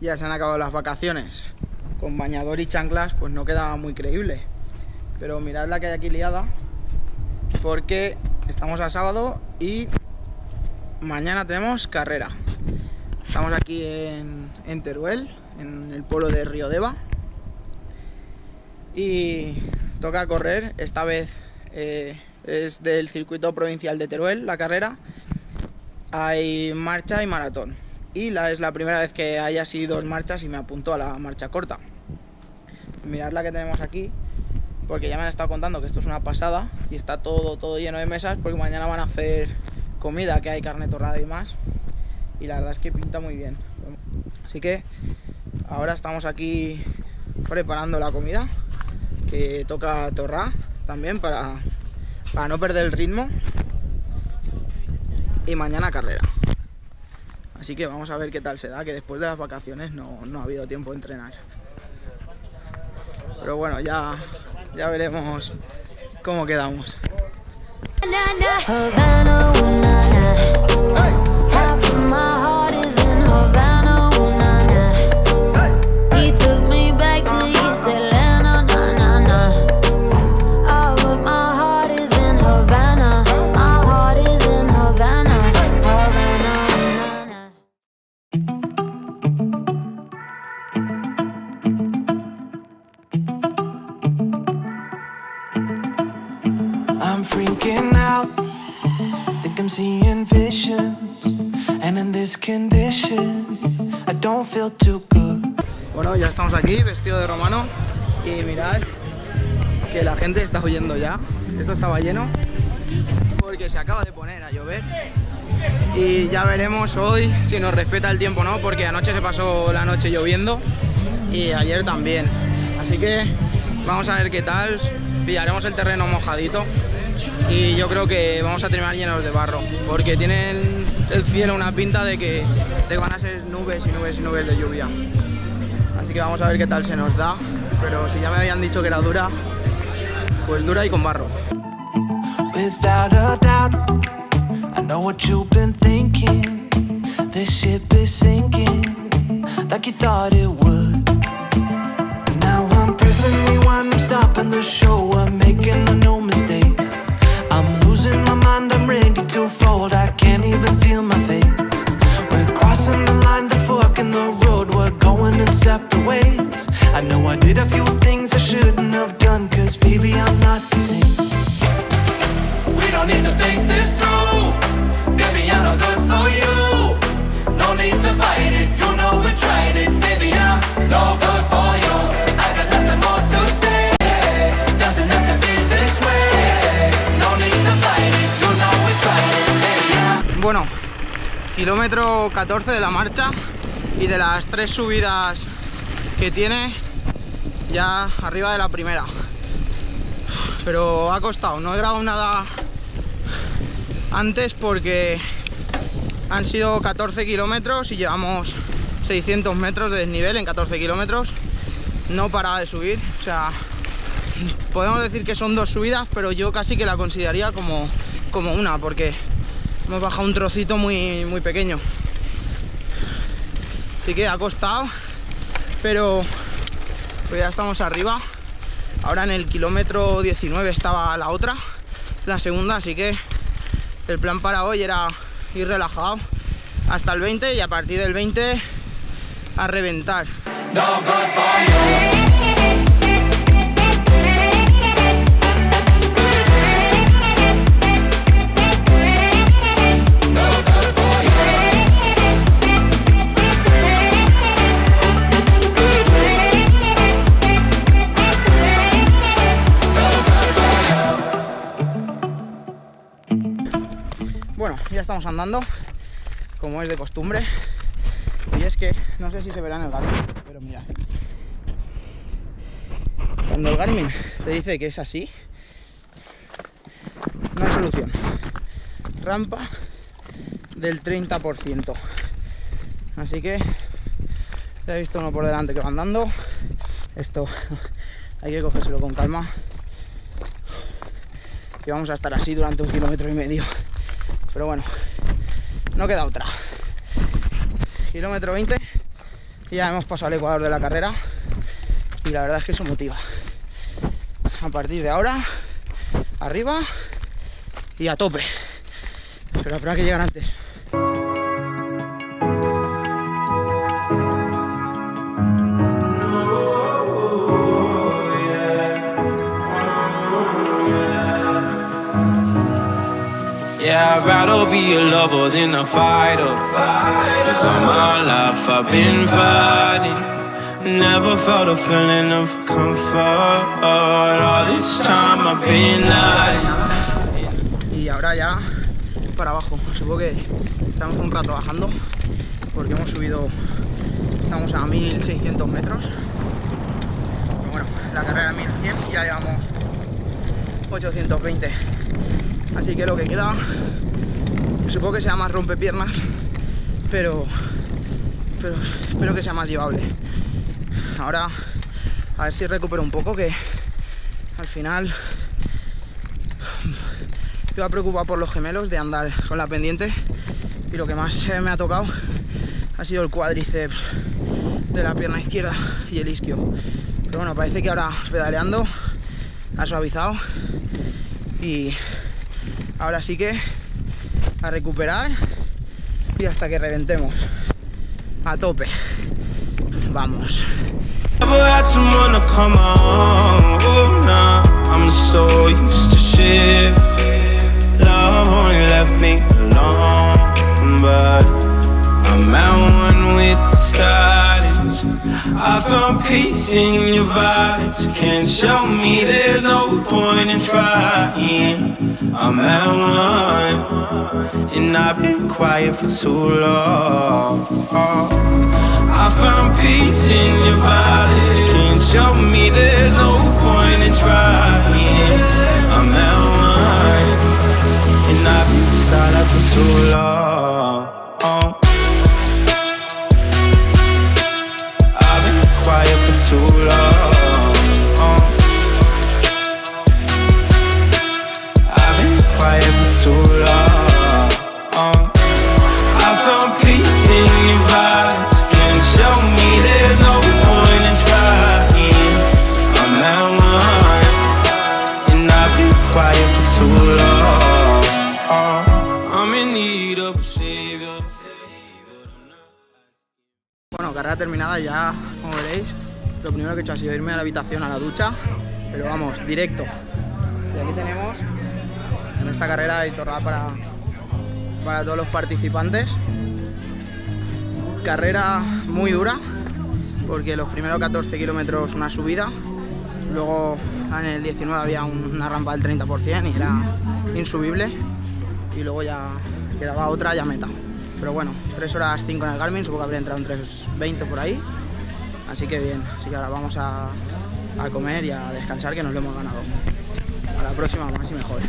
ya se han acabado las vacaciones con bañador y chanclas, pues no queda muy creíble. Pero mirad la que hay aquí liada, porque estamos a sábado y mañana tenemos carrera. Estamos aquí en Teruel, en el pueblo de Riodeva, y toca correr. Esta vez es del circuito provincial de Teruel la carrera. Hay marcha y maratón, y es la primera vez que hay así dos marchas y me apunto a la marcha corta. Mirad la que tenemos aquí, porque ya me han estado contando que esto es una pasada y está todo lleno de mesas, porque mañana van a hacer comida, que hay carne torrada y más, y la verdad es que pinta muy bien. Así que ahora estamos aquí preparando la comida, que toca torrar también para no perder el ritmo, y mañana carrera. Así que vamos a ver qué tal se da, que después de las vacaciones no ha habido tiempo de entrenar. Pero bueno, ya veremos cómo quedamos. I'm freaking out, think I'm seeing visions, and in this condition, I don't feel too good. Bueno, ya estamos aquí, vestido de romano, y mirad que la gente está huyendo ya. Esto estaba lleno porque se acaba de poner a llover, y ya veremos hoy si nos respeta el tiempo o no, porque anoche se pasó la noche lloviendo y ayer también. Así que vamos a ver qué tal. Pillaremos el terreno mojadito y yo creo que vamos a terminar llenos de barro, porque tienen el cielo una pinta de que van a ser nubes y nubes y nubes de lluvia. Así que vamos a ver qué tal se nos da, pero si ya me habían dicho que era dura, pues dura y con barro. Without a doubt, I know what you've been thinking. This ship is sinking like you thought it would. Now I'm pressing rewind, I'm stopping the show, I'm making a no mistake. I'm losing my mind, I'm ready to fold, I can't even feel my face. We're crossing the line, the fork in the road, we're going in separate ways. I know I did a few things I shouldn't have done, cause baby I'm not the same. We don't need to think this through, baby I'm not good for you. No need to fight it, you know we tried it, baby I'm no good for you. I got nothing more to say, doesn't have to be this way. No need to fight it, you know we tried it, baby I'm. Bueno, kilómetro 14 de la marcha, y de las 3 subidas que tiene, ya arriba de la primera. Pero ha costado, no he grabado nada antes porque han sido 14 kilómetros y llevamos 600 metros de desnivel en 14 kilómetros. No paraba de subir, o sea, podemos decir que son 2 subidas, pero yo casi que la consideraría como una, porque hemos bajado un trocito muy pequeño. Así que ha costado, pero pues ya estamos arriba. Ahora en el kilómetro 19 estaba la otra, la segunda, así que el plan para hoy era ir relajado hasta el 20 y a partir del 20 a reventar. No good for you. Bueno, ya estamos andando, como es de costumbre, y es que no sé si se verá en el Garmin, pero mirad, cuando el Garmin te dice que es así, no hay solución. Rampa del 30%, así que ya he visto uno por delante que va andando. Esto hay que cogérselo con calma, que vamos a estar así durante 1,5 kilómetros. Pero bueno, no queda otra. Kilómetro 20 Y ya hemos pasado el ecuador de la carrera y la verdad es que eso motiva. A partir de ahora, arriba y a tope. Pero habrá que llegar antes. Yeah, I'd rather be a lover than a fighter. Cause all my life I've been fighting. Never felt a feeling of comfort. All this time I've been hiding. Y ahora ya para abajo. Supongo que estamos un rato bajando porque hemos subido, estamos a 1600 metros. Pero bueno, la carrera 1100 y ya llevamos 820. Así que lo que queda, supongo que sea más rompepiernas, pero espero que sea más llevable. Ahora a ver si recupero un poco, que al final iba preocupado por los gemelos de andar con la pendiente y lo que más me ha tocado ha sido el cuádriceps de la pierna izquierda y el isquio. Pero bueno, parece que ahora pedaleando ha suavizado y ahora sí que a recuperar y hasta que reventemos. A tope. Vamos. Never had someone to come on. Oh, nah, I'm so used to shit. Love only left me alone, but I'm at one with the silence. I found peace in your vibes. Can't show me there's no point in trying. I'm at one, and I've been quiet for too long. I found peace in your vibes. Can't show me there's no point in trying. I'm at one, and I've been silent for too long. I've been quiet for too long. I've been quiet for too long. I found peace in your vibes. Show me there's no point in trying. I'm at one, and I've been quiet for too long. I'm in need of a savior. Bueno, carrera terminada ya, como veréis. Lo primero que he hecho ha sido irme a la habitación, a la ducha, pero vamos, directo. Y aquí tenemos, en esta carrera hay torrada para todos los participantes. Carrera muy dura, porque los primeros 14 kilómetros una subida, luego en el 19 había una rampa del 30% y era insubible, y luego ya quedaba otra ya meta. Pero bueno, 3 horas 5 en el Garmin, supongo que habría entrado en 3:20 por ahí, así que bien. Así que ahora vamos a comer y a descansar, que nos lo hemos ganado. A la próxima, más y mejor.